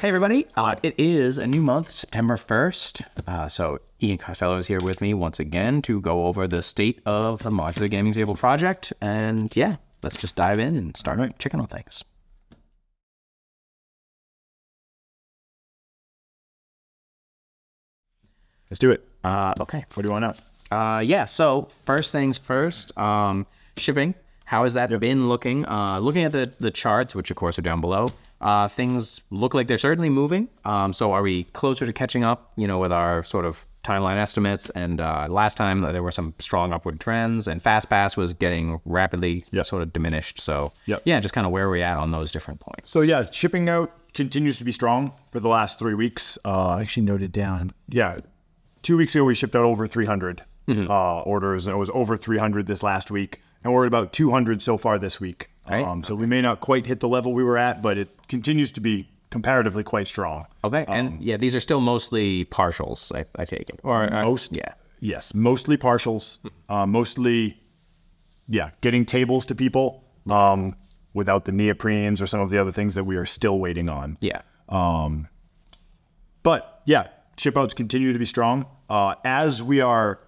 Hey everybody, it is a new month, September 1st. So Ian Costello is here with me once again to go over the state of the modular gaming table project. And yeah, let's just dive in and start checking on things. Let's do it. Okay. What do you want to know? Yeah, so first things first, shipping. How has that been looking? Looking at the charts, which of course are down below, things look like they're certainly moving. So are we closer to catching up, with our sort of timeline estimates? And last time there were some strong upward trends, and FastPass was getting rapidly sort of diminished. So yeah, just kind of where are we at on those different points? So yeah, shipping out continues to be strong for the last 3 weeks. I actually noted down. Yeah, 2 weeks ago we shipped out over 300 orders, and it was over 300 this last week. And we're at about 200 so far this week. Right. So we may not quite hit the level we were at, but it continues to be comparatively quite strong. Okay. And yeah, these are still mostly partials, I take it. Or Yes, mostly partials. Mostly, getting tables to people without the neoprenes or some of the other things that we are still waiting on. Yeah. But yeah, ship outs continue to be strong. As we are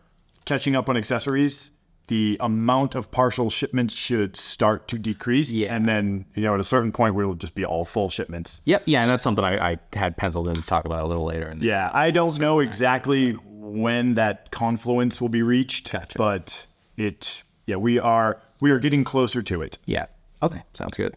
catching up on accessories, the amount of partial shipments should start to decrease. Yeah. And then, at a certain point, we will just be all full shipments. Yep. Yeah. And that's something I had penciled in to talk about a little later. Yeah. I don't know exactly when that confluence will be reached, but we are getting closer to it. Yeah. Okay. Sounds good.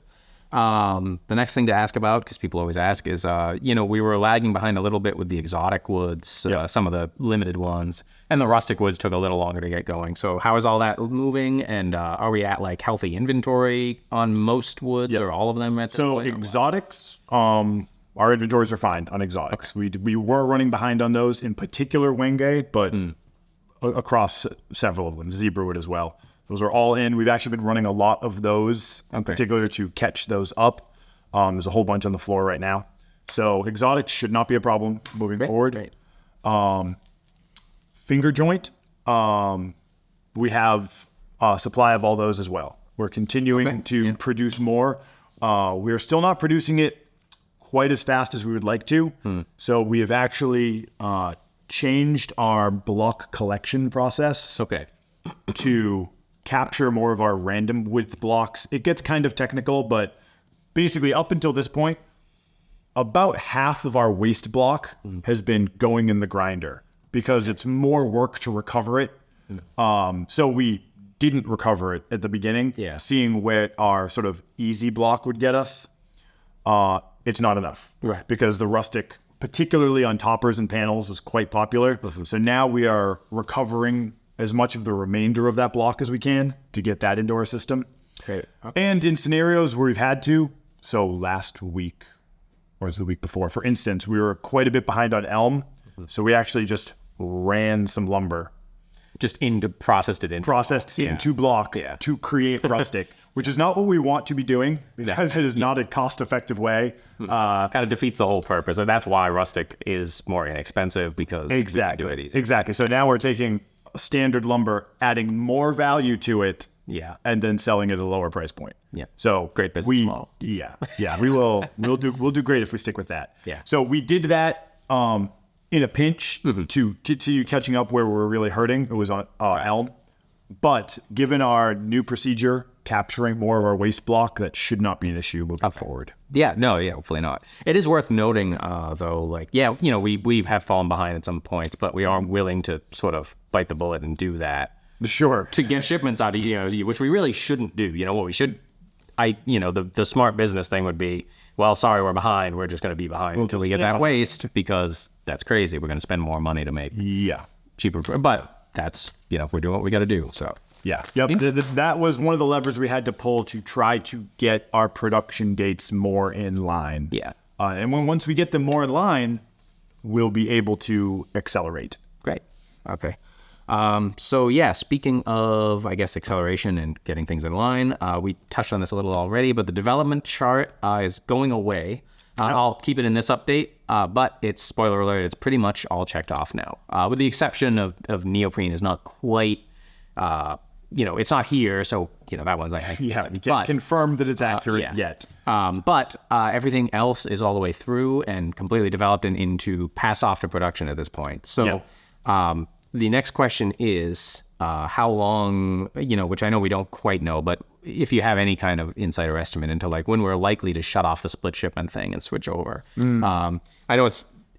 The next thing to ask about, because people always ask, is, we were lagging behind a little bit with the exotic woods, some of the limited ones, and the rustic woods took a little longer to get going. So how is all that moving? And are we at like healthy inventory on most woods or all of them? So exotics, our inventories are fine on exotics. Okay. We were running behind on those, in particular Wenge, but across several of them, zebrawood as well. Those are all in. We've actually been running a lot of those, in particular to catch those up. There's a whole bunch on the floor right now. So exotics should not be a problem moving forward. Finger joint, we have a supply of all those as well. We're continuing to produce more. We're still not producing it quite as fast as we would like to. So we have actually changed our block collection process to capture more of our random width blocks. It gets kind of technical, but basically up until this point, about half of our waste block has been going in the grinder because it's more work to recover it. So we didn't recover it at the beginning. Seeing where our sort of easy block would get us, it's not enough. Because the rustic, particularly on toppers and panels, is quite popular. So now we are recovering as much of the remainder of that block as we can to get that into our system. And in scenarios where we've had to, so last week, or was it the week before, for instance, we were quite a bit behind on elm. So we actually just ran some lumber. Processed into block to create rustic, which is not what we want to be doing because it is not a cost-effective way. Kind of defeats the whole purpose. And that's why rustic is more inexpensive, because we can do it easy. Exactly. So now we're taking standard lumber, adding more value to it, and then selling it at a lower price point. So great business model. We'll do great if we stick with that. So we did that in a pinch to continue catching up where we're really hurting. It was on elm, but given our new procedure, capturing more of our waste block, that should not be an issue moving forward. Hopefully not. It is worth noting, though, we have fallen behind at some points, but we are willing to sort of bite the bullet and do that. Sure. To get shipments out of, which we really shouldn't do. What we should, the smart business thing would be, well, sorry, we're behind. We're just going to be behind until we get that waste, because that's crazy. We're going to spend more money to make cheaper. But that's, we're doing what we got to do. So. That was one of the levers we had to pull to try to get our production dates more in line. And once we get them more in line, we'll be able to accelerate. Great. Okay. So speaking of, I guess, acceleration and getting things in line, we touched on this a little already, but the development chart is going away. I'll keep it in this update, but it's, spoiler alert, it's pretty much all checked off now, with the exception of neoprene is not quite it's not here, so that one's like You can't confirm that it's accurate yet. But everything else is all the way through and completely developed and into pass off to production at this point. So the next question is how long, which I know we don't quite know, but if you have any kind of insight or estimate into like when we're likely to shut off the split shipment thing and switch over. I know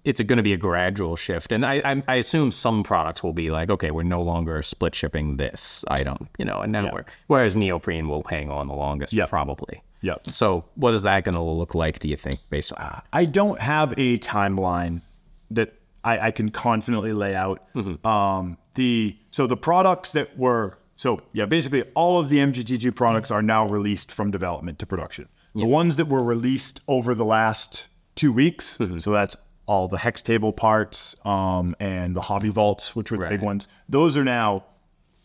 it's going to be a gradual shift, and I assume some products will be like, okay, we're no longer split shipping this item, and now whereas neoprene will hang on the longest, probably. Yep. So what is that going to look like, do you think, based on? I don't have a timeline that I can confidently lay out. The products that were basically all of the MGT2 products are now released from development to production. The ones that were released over the last 2 weeks, so that's all the hex table parts and the hobby vaults, which were the big ones. Those are now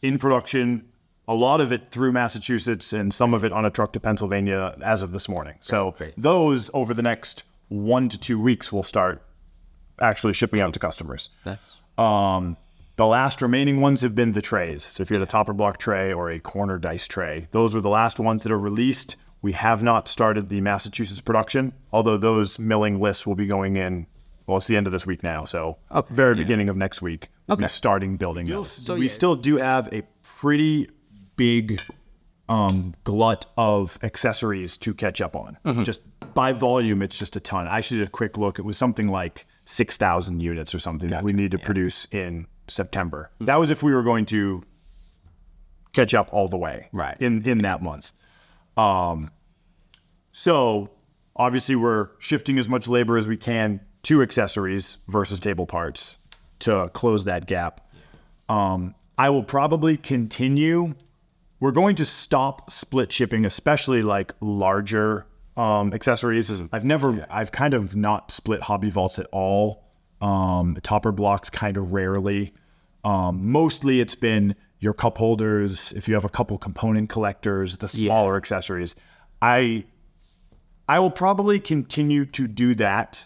in production, a lot of it through Massachusetts and some of it on a truck to Pennsylvania as of this morning. So those over the next 1 to 2 weeks will start actually shipping out to customers. The last remaining ones have been the trays. So if you had a topper block tray or a corner dice tray, those were the last ones that are released. We have not started the Massachusetts production, although those milling lists will be going in. Well, it's the end of this week now, so very beginning of next week, we'll be starting building those. So we still do have a pretty big glut of accessories to catch up on. Just by volume, it's just a ton. I actually did a quick look. It was something like 6,000 units or something that we need to produce in September. That was if we were going to catch up all the way in that month. So obviously we're shifting as much labor as we can to accessories versus table parts to close that gap. I will probably continue. We're going to stop split shipping, especially like larger accessories. I've kind of not split hobby vaults at all. Topper blocks kind of rarely. Mostly it's been your cup holders. If you have a couple component collectors, the smaller accessories, I will probably continue to do that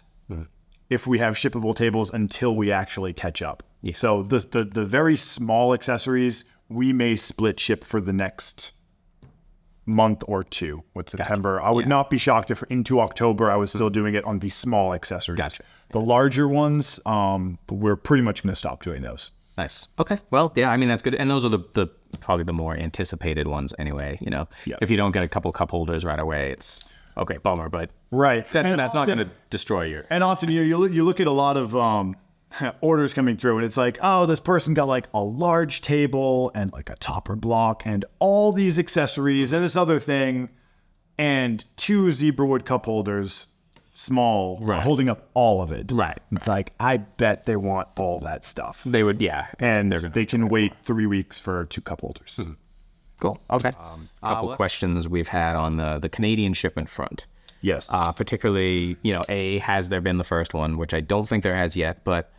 if we have shippable tables until we actually catch up. So the very small accessories, we may split ship for the next month or two with September. I would not be shocked if into October I was still doing it on the small accessories. The larger ones, we're pretty much going to stop doing those. Nice. Okay. Well, yeah, I mean, that's good. And those are the probably the more anticipated ones anyway. If you don't get a couple cup holders right away, it's okay, bummer, but that's not going to destroy your. And often you look at a lot of orders coming through, and it's like, oh, this person got like a large table and like a topper block and all these accessories and this other thing, and 2 zebra wood cup holders, small, holding up all of it. It's like, I bet they want all that stuff. They would, and they can wait 3 weeks for 2 cup holders. Cool. Okay. A couple questions we've had on the Canadian shipment front. Yes. Particularly, has there been the first one, which I don't think there has yet, but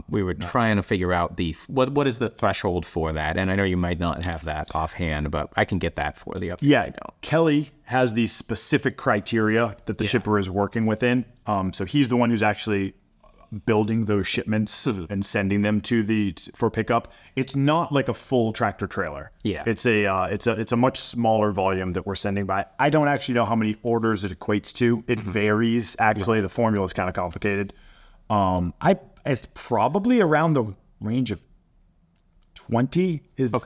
we were trying to figure out what is the threshold for that. And I know you might not have that offhand, but I can get that for the update. Kelly has the specific criteria that the shipper is working within. So he's the one who's actually building those shipments and sending them for pickup. It's not like a full tractor trailer. It's a much smaller volume that we're sending by. I don't actually know how many orders it equates to. It varies. Actually, the formula is kind of complicated. It's probably around the range of 20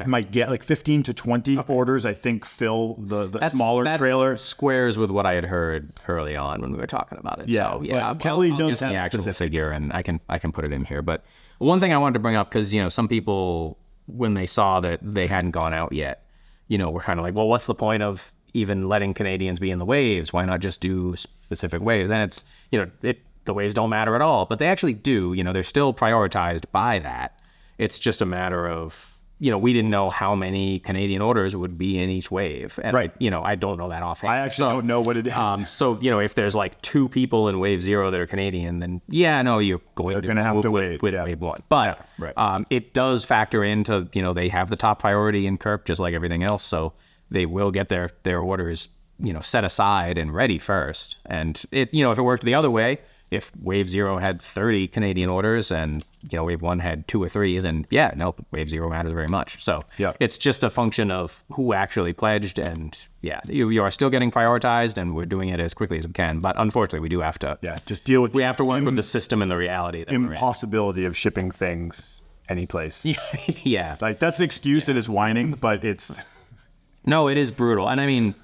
might get like 15 to 20 orders, I think, fill the smaller trailer. Squares with what I had heard early on when we were talking about it. Kelly does have the actual figure, and I can put it in here. But one thing I wanted to bring up, because some people, when they saw that they hadn't gone out yet, were kind of like, well, what's the point of even letting Canadians be in the waves? Why not just do specific waves? And it's the waves don't matter at all, but they actually do. They're still prioritized by that. It's just a matter of, we didn't know how many Canadian orders would be in each wave. And, I don't know that offhand. I actually don't know what it is. So, if there's like 2 people in wave 0 that are Canadian, then you're going to have to wait with wave 1. But it does factor into, they have the top priority in CURP, just like everything else. So they will get their orders, set aside and ready first. And if it worked the other way, if Wave 0 had 30 Canadian orders and, Wave 1 had 2 or 3, then yeah, no, Wave 0 matters very much. So it's just a function of who actually pledged, and you are still getting prioritized, and we're doing it as quickly as we can. But unfortunately, we do have to just deal with we have to work with the system and the reality that impossibility of shipping things any place. Yeah. Like, that's an excuse and it's whining, but it's... No, it is brutal. And I mean,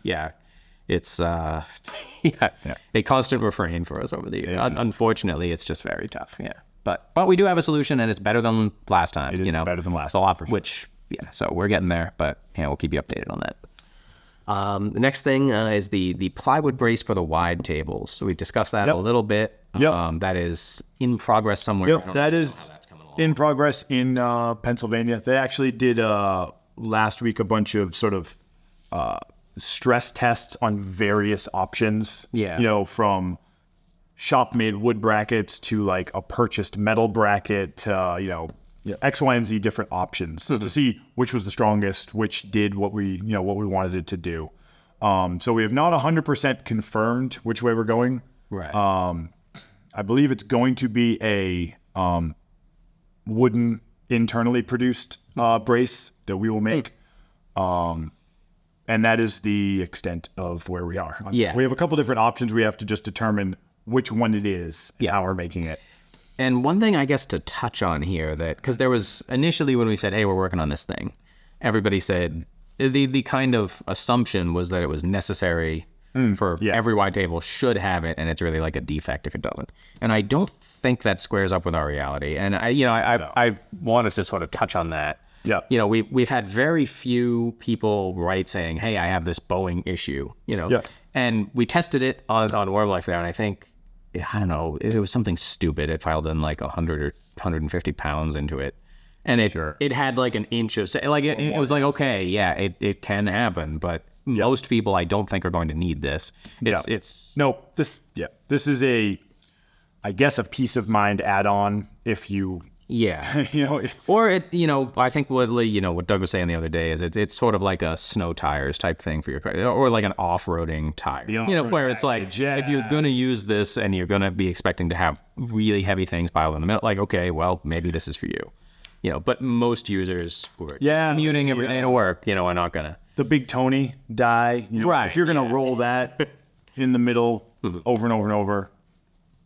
it's a constant refrain for us over the years. Unfortunately, it's just very tough. Yeah. But we do have a solution, and it's better than last time. It is better than last time. A lot, which, so we're getting there, but we'll keep you updated on that. The next thing is the plywood brace for the wide tables. So we discussed that a little bit. That is in progress somewhere. That is in progress in Pennsylvania. They actually did last week a bunch of sort of stress tests on various options. From shop-made wood brackets to like a purchased metal bracket to X, Y, and Z different options to see which was the strongest, which did what we wanted it to do. So we have not 100% confirmed which way we're going. Right. I believe it's going to be a wooden internally produced brace that we will make. And that is the extent of where we are. We have a couple different options. We have to just determine which one it is and how we're making it. And one thing I guess to touch on here, that because there was initially when we said, hey, we're working on this thing, everybody said the kind of assumption was that it was necessary for every wide table should have it, and it's really like a defect if it doesn't. And I don't think that squares up with our reality. And I wanted to sort of touch on that. We've had very few people write saying, hey, I have this Boeing issue, and we tested it on Wyrmwood there, and I think, I don't know, it was something stupid. It piled in like 100 or 150 pounds into it, and it had like an inch of, like, it was like, okay, it can happen, but most people I don't think are going to need this. This is I guess a peace of mind add-on if you... or I think what Doug was saying the other day is it's sort of like a snow tires type thing for your car, or like an off-roading tire. Where it's like if you're going to use this and you're going to be expecting to have really heavy things piled in the middle, like, okay, well, maybe this is for you. But most users who are just commuting every day to work, are not gonna. The big Tony die, right? If you're gonna roll that in the middle over and over and over,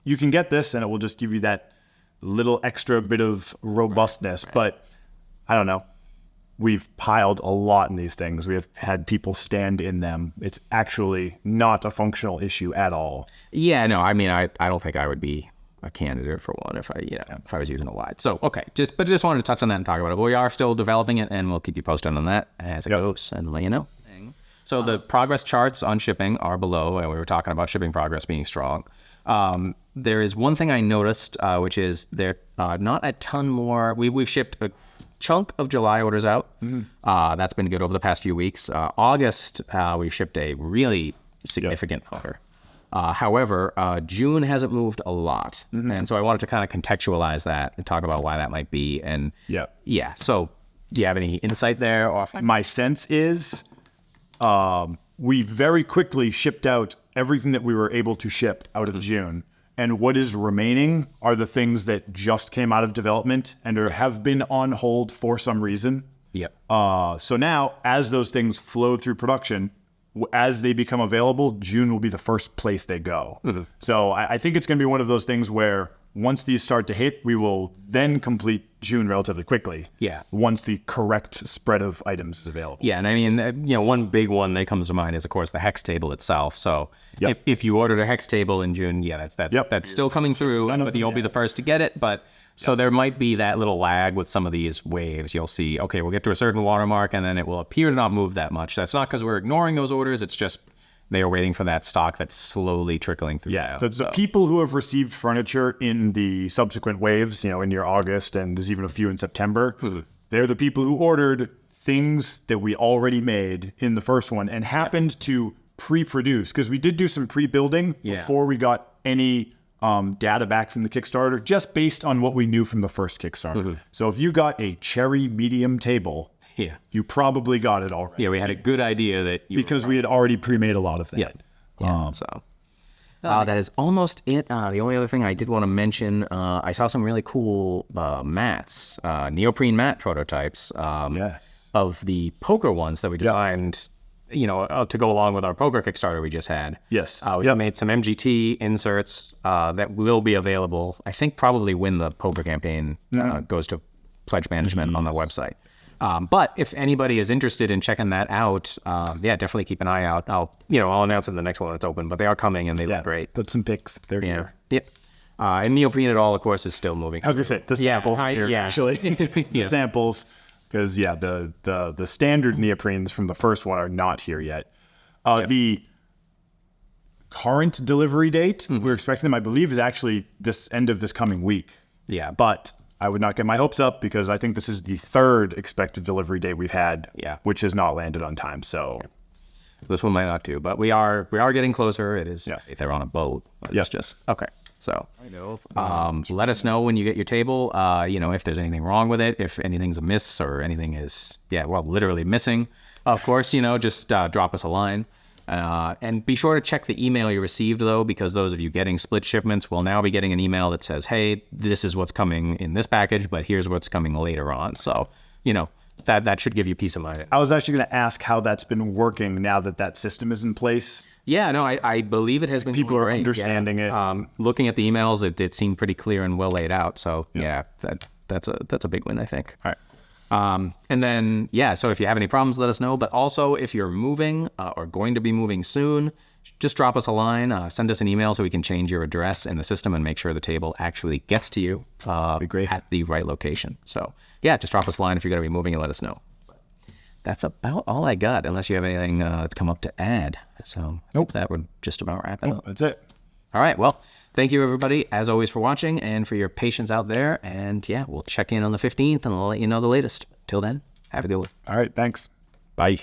you can get this, and it will just give you that little extra bit of robustness. Right. But I don't know. We've piled a lot in these things. We have had people stand in them. It's actually not a functional issue at all. Yeah, no, I mean, I don't think I would be a candidate for one if I was using a wide. So, okay, just wanted to touch on that and talk about it. But we are still developing it, and we'll keep you posted on that as it goes and let you know. So the progress charts on shipping are below, and we were talking about shipping progress being strong. There is one thing I noticed, which is there not a ton more. We've shipped a chunk of July orders out. That's been good over the past few weeks. August, we shipped a really significant order. However, June hasn't moved a lot. And so I wanted to kind of contextualize that and talk about why that might be. And so do you have any insight there? Or my sense is we very quickly shipped out everything that we were able to ship out of June. And what is remaining are the things that just came out of development and have been on hold for some reason. So now, as those things flow through production, as they become available, June will be the first place they go. So I think it's going to be one of those things where once these start to hit, we will then complete June relatively quickly. Once the correct spread of items is available. And I mean, one big one that comes to mind is, of course, the hex table itself. So if you ordered a hex table in June, that's still coming through, but you'll be the first to get it. But so there might be that little lag with some of these waves. You'll see, okay, we'll get to a certain watermark, and then it will appear to not move that much. That's not because we're ignoring those orders. It's just they are waiting for that stock that's slowly trickling through. The people who have received furniture in the subsequent waves, in your August, and there's even a few in September, they're the people who ordered things that we already made in the first one and happened to pre-produce, because we did do some pre-building before we got any data back from the Kickstarter, just based on what we knew from the first Kickstarter. So if you got a cherry medium table, you probably got it already. We had a good idea that because we had already pre-made a lot of that. That is almost it. The only other thing I did want to mention, I saw some really cool mats, neoprene mat prototypes of the poker ones that we designed, to go along with our poker Kickstarter we just had. Yes. We made some MGT inserts that will be available, I think probably when the poker campaign goes to pledge management on the website. But if anybody is interested in checking that out, definitely keep an eye out. I'll announce it in the next one when it's open, but they are coming and they look great. Put some pics. They're here. Yep. And neoprene at all, of course, is still moving. I was gonna say the samples here, actually. The samples, because the standard neoprenes from the first one are not here yet. The current delivery date we're expecting them, I believe, is actually this end of this coming week. Yeah, but I would not get my hopes up because I think this is the third expected delivery date we've had, which has not landed on time. So this one might not do, but we are getting closer. It is if they're on a boat. It's just okay. So let us know when you get your table. If there's anything wrong with it, if anything's amiss or anything is literally missing. Of course, just drop us a line. And be sure to check the email you received, though, because those of you getting split shipments will now be getting an email that says, hey, this is what's coming in this package, but here's what's coming later on. So, that should give you peace of mind. I was actually going to ask how that's been working now that system is in place. Yeah, no, I believe it has been. People are understanding it. Looking at the emails, it seemed pretty clear and well laid out. So, that's a big win, I think. All right. And then, so if you have any problems, let us know. But also, if you're moving or going to be moving soon, just drop us a line, send us an email so we can change your address in the system and make sure the table actually gets to you at the right location. So, just drop us a line if you're going to be moving and let us know. That's about all I got, unless you have anything that's come up to add. So, that would just about wrap it up. That's it. All right, well, thank you, everybody, as always, for watching and for your patience out there. And, we'll check in on the 15th, and I'll let you know the latest. Till then, have a good one. All right, thanks. Bye.